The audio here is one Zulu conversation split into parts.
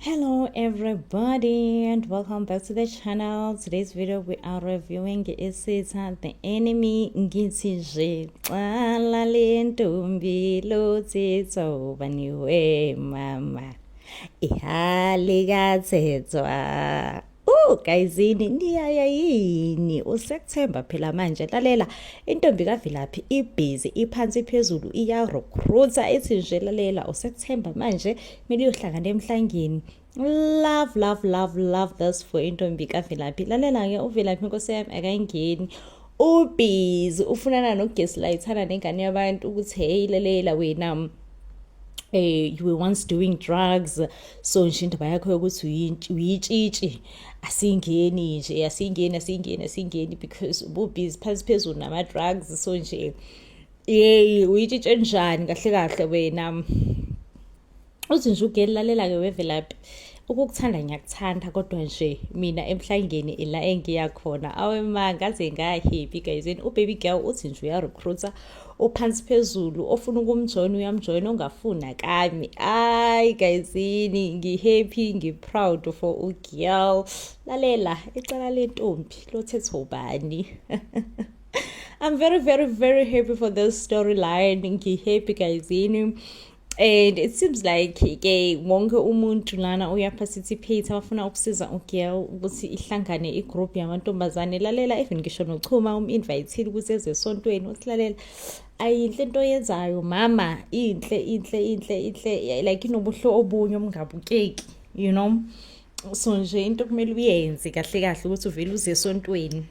Hello everybody and welcome back to the channel. Today's video we are reviewing Isitha The Enemy ngithi nje xala le ntombi lotsitso baniwe mama ihali kathethwa. Gayizini niyaya yini uSeptember phela manje lalela intombi kaVilaphi ibhizi iphansi phezulu iya recruiter ethi nje lalela uSeptember manje kumele uyohlangana emhlangeni. Love this for intombi kaVilaphi. Lalela ke uVilaphi inkosi yami akayingeni ubhizi ufunana noGeslayithana nengane yabantu ukuthi hey lalela wena you were once doing drugs, so nje indaba yakho yokuthi uyitshitshi asingeni nje asingeni because ubusy phansi phezulu nama drugs, so nje uyitshitshe njani kahle wena. Uthi nje ugelalela ke weVilaphi ukukuthanda ngiyakuthanda kodwa nje mina emhlangeni ila engiya khona awemanga aze ngahappy guys. Ubaby girl uthi nje uya recruiter ophansi phezulu ofuna ukumjoin uyamjoin ongafuna kami. Ay guysini ngihappy ngiproud for ugirl. Lalela icala lentombi lothetho ubani. I'm very happy for this storyline. Ngihappy guysini. And it seems like wonke umuntu lana uyaparticipate abafuna ukusiza ugirl ukuthi ihlangane igroup yamantombazane. Lalela even ngisho noChuma uminvitile ukuthi eze esontweni usilalela ayinhle into yenzayo mama, inhle like inobuhlo obunye obungabukeki, you know. So nje into kumele uyenze kahle ukuthi uvele uze esontweni,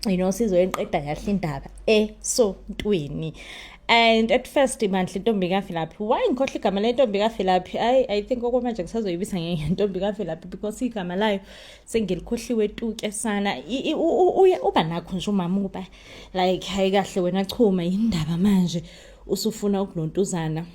you know, sizoyenqeda kahle indaba esontweni. And at first mandla intombi kaVilaphi why ngikhohle igama lentombi kaVilaphi. I think okwamanje ngisazoyibisa ngentombi kaVilaphi because igama layo sengilikhohliwe tuke sana. Uba nakho nje umama uba like hayi kahle wena Chuma indaba manje usufuna ukulontuzana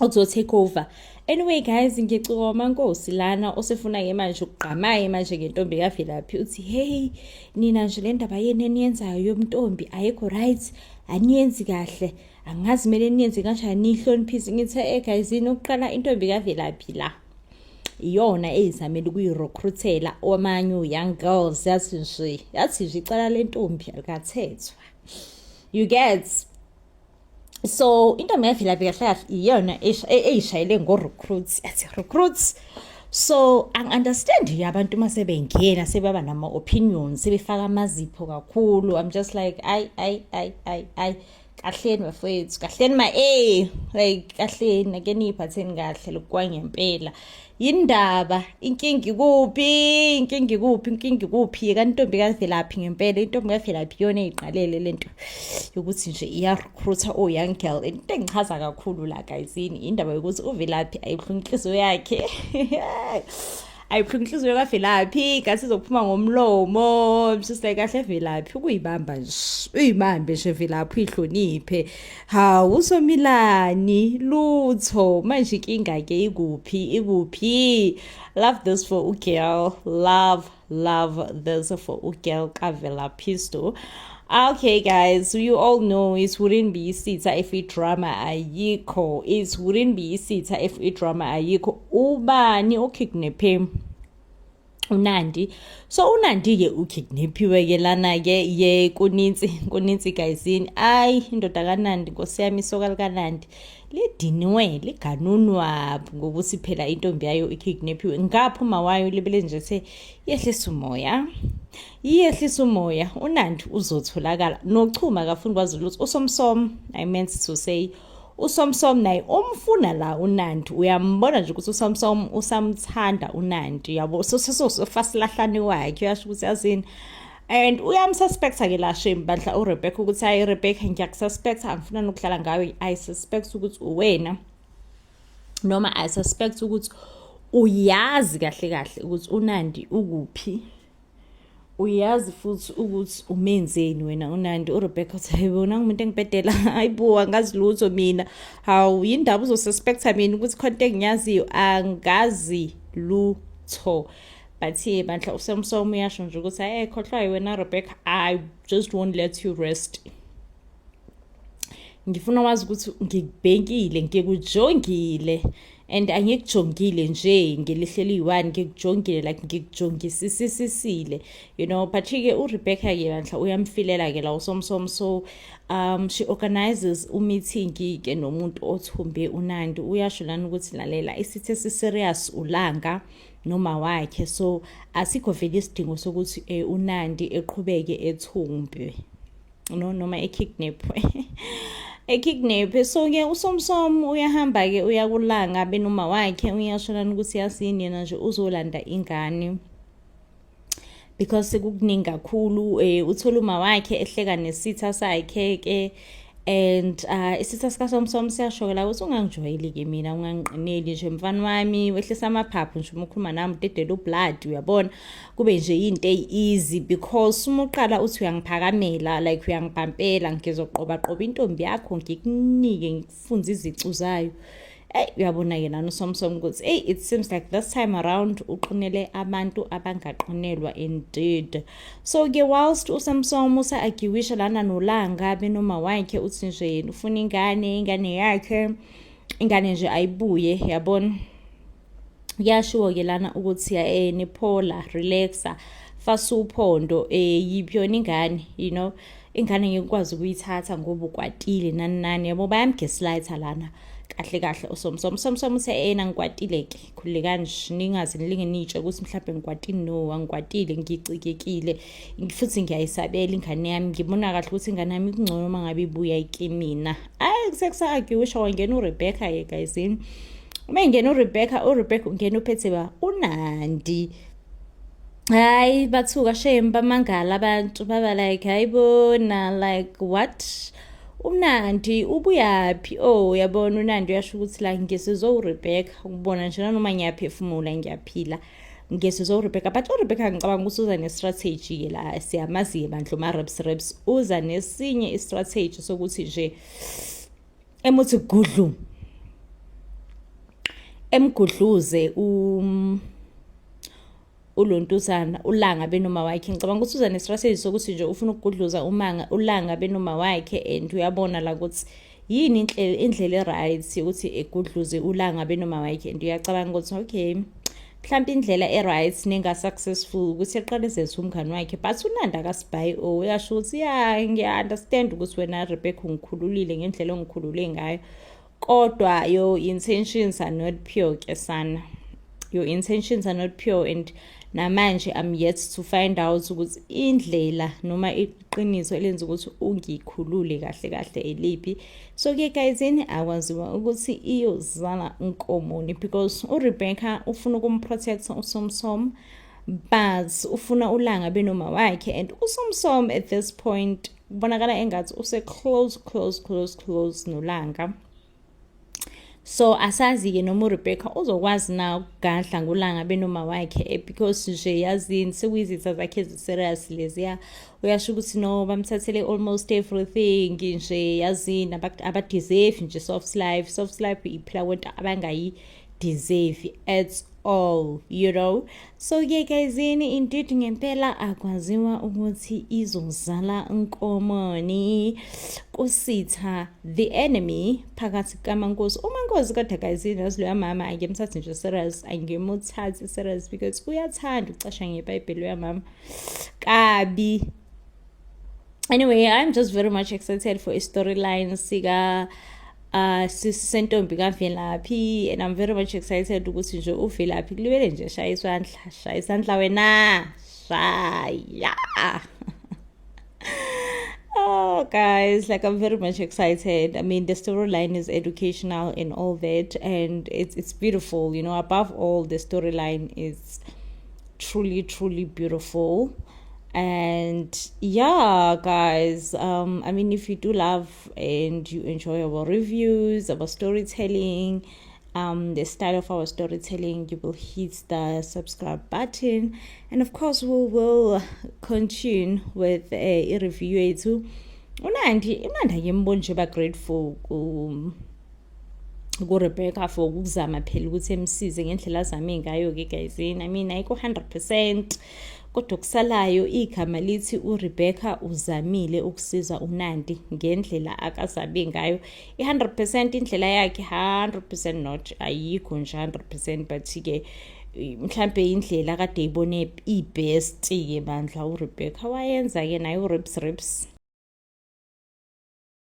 uzo take over. Anyway guys, ngicoma Nkosi lana osefuna ke manje ukugqamaye manje ngentombi kaVilaphi uthi hey nina nje le ndaba yeni eniyenzayo yomntombi ayikho right, aniyenzi kahle, angazi mele niyenze kanjani nihloniphise. Ngithe guysini ukuqala intombi kaVilaphi la iyona ezamela ukuyirecruitela omanye young girls yathi nje icala lentombi alikathethwa, you get. So intombi kaVilaphi kahle iyona eyishayele ngo-recruits athi recruits. So angi-understand abantu mase bengena sebaba nama-opinions sebefaka amazipho kakhulu. I'm just like ay kahleni bafowethu, kahleni like kahleni ake niyiphatheni kahle lokwangempela. Yindaba inkingi kuphi kantombi kaVilaphi ngempela. Intombi kaVilaphi yona eyiqalele lento yokuthi nje iya recruiter young girl. Into engichaza kakhulu la guysini indaba yokuthi uVilaphi ayibuhlungu inhliziyo yakhe ayibuhlungu inhliziyo kaVilaphi ngathi izophuma ngomlomo. Just like kahle Vilaphi ukuyibamba nje uyibambe nje Vilaphi ihloniphe. Hawu usomilani lutho manje inkinga ke ikuphi. Love this for ugirl. Love this for ugirl kaVilaphisto. Okay guys, so you all know it wouldn't be Isitha if drama ayikho. It wouldn't be Isitha if drama ayikho. Ubani okidnaphe uNandi. So uNandi ke ukidnapiwe ke lana ke ye kunintsi guysini. Ay indoda kaNandi Nkosi yami isoka likaNandi lidiniwe liganunwa ngokuthi phela intombi yayo ikidnapiwe. Ngaphuma wayo libele nje the yehlisa umoya uNandi uzotholakala. noChuma akafuni kwazi lutho uSomsom, I meant to say uSomsom naye umfuna la uNandi. Uyambona nje ukuthi uSomsom usamthanda uNandi, yabo. So fast lahlani wakhe uyasho ukuthi yazini. And uyamsuspecta ke la shame badla uRebecca ukuthi hayi Rebecca ngiyakususpecta angifuna nokudlala ngayo. I suspect ukuthi uwena noma I suspect ukuthi uyazi kahle ukuthi uNandi ukuphi. Uyazi futhi ukuthi umenzeni wena uNandi. uRebecca uthi hayibona umuntu engibhedela hayibo angazi lutho mina. Hawu yindaba uzosuspecta mina ukuthi khonto engiyaziyo angazi lutho. But bandla uSomsom uyasho nje ukuthi hey khohlwa wena Rebecca, I just won't let you rest. Ngifuna wazi ukuthi ngikubhekile ngikujongile and angikujongile nje ngelihleli yi-1 ngikujongile like ngikujongisisisile, you know. But-ke uRebecca ke bandla uyamfilela ke la uSomsom, so she organizes meeting ke nomuntu othumbe uNandi. Uyasho lana ukuthi lalela isithe serious ulanga noma wakhe, so asikho vele isidingo sokuthi uNandi eqhubeke ethumbe noma ekidnapwe ekidnapwe. So ke uSomsom uyahamba ke uyakulanga benoma wakhe, uyasho lana ukuthi yasini yena nje uzolanda ingane because sekukuningi kakhulu. Uthola uma wakhe ehleka nesitha sakhe ke, and isitha sikaSomsom siyashokela ukuthi ungangijwayeli ke mina, ungangiqineli nje mfana wami, wehlisa amaphaphu nje uma ukhuluma nami udedela ublood, uyabona, kube nje into easy, because uma uqala uthi uyangiphakamela like uyangibhampela, ngizoqoba intombi yakho ngikunike ngikufunza izicu zayo. Uyabona ke nani uSomsom ukuthi it seems like this time around uqinele abantu abangaqinelwa indeed. So ke whilst uSomsom usa-agiwisha lana nolanga benoma wakhe, uthi nje yena ufuna ingane yakhe, ingane nje ayibuye, yabona. Kuyashiwo ke lana ukuthi Nephola, relaxa, fasa uphondo, yiphi yona ingane, you know, ingane ngikwazi ukuyithatha ngoba ukwatile nani yabo, bayamgaslighter lana kahle uSomsom uthe yena ngikwatile ke, khulekani nje ningaze nilinge nitshe ukuthi mhlawumbe ngikwatile. No, angikwatile, ngicikekile futhi ngiyayisabela ingane yami, ngibona kahle ukuthi ingane yami kungcono uma ngabe ibuya ikimina. Sekusa-agiwisha wangena uRebecca ke guys. Uma ingena uRebecca ungena uphethe uNandi. Hayi bathuka shame, bamangala abantu, baba like hayibona, like what, uNandi ubuyaphi? Yabona uNandi uyasho ukuthi la ngesizo uRebecca, ukubona nje noma ngiyaphefumula ngiyaphila ngesizo uRebecca. But uRebecca ngicabanga ukuthi uza ne-strategy ke la, siyamazi bandla ma-reps uza nesinye i-strategy sokuthi nje emuthi gudlu emgudluze ulontuzana ulanga benoma wakhe. Ngicabanga ukuthi uza ne-strategy sokuthi nje ufuna ukugudluza ulanga benoma wakhe, and uyabona la ukuthi yini indlela e-right ukuthi egudluze ulanga benoma wakhe. And uyacabanga ukuthi okay, mhlawumbe indlela e-right nenga-successful ukuthi eqalezeze umngane wakhe. But uNandi akasibhayi, uyasho ukuthi ngiya-understand ukuthi wena Rebecca ungikhululile ngendlela ongikhulule ngayo, kodwa your intentions are not pure ke sana. Your intentions are not pure, and namanje I'm yet to find out ukuthi indlela noma iqiniso elenza ukuthi ungikhulule kahle eliphi. So ke guys, akwaziwa ukuthi iyozala unkomoni, because uRebecca ufuna ukumprotect uSomsom, but ufuna ulanga benoma wakhe. And uSomsom at this point ubonakala engathi use close nolanga. So asazi ke noma uRebecca uzokwazi na ukugadla ngolanga benoma wakhe, because nje yazini sekuyizitha zakhe ezi-serious leziya. Uyasho ukuthi no, bamthathele almost everything nje, yazini abadeserve nje soft life iphila kwento abangayi-deserve at all, you know. So ke guys, indeed ngempela akwaziwa ukuthi izozala unkomoni kusitha the enemy phakathi kaMankosi. uMankosi kodwa guys, naziloya mama angimthathi nje serious, angimuthathi serious because uyathanda ukucasha ngeBhayibheli loya mama kabi. Anyway, I'm just very much excited for a storyline sika Sentombi kaVelaphi, and I'm very much excited ukuthi nje uVelaphi kulibele nje shaya isandla wena shaya. Oh guys, like I'm very much excited. I mean, the storyline is educational and all that, and it's beautiful, you know. Above all, the storyline is truly beautiful. And yeah guys, I mean, if you do love and you enjoy our reviews, our storytelling, the style of our storytelling, you will hit the subscribe button, and of course we will continue with a review yethu. uNandi ngimbona nje grateful kuRebecca for ukuzama phela ukuthi emsize ngendlela azame ngayo ke guys. I mean ayikho 100%, kodwa kusalayo igama lithi uRebecca uzamile ukusiza uNandi ngendlela akazabe ngayo. I100% indlela yakhe 100% not ayikho nje 100%, but ke mhlambe indlela kade ibone ibest ke bandla uRebecca wayenza ke nayo rips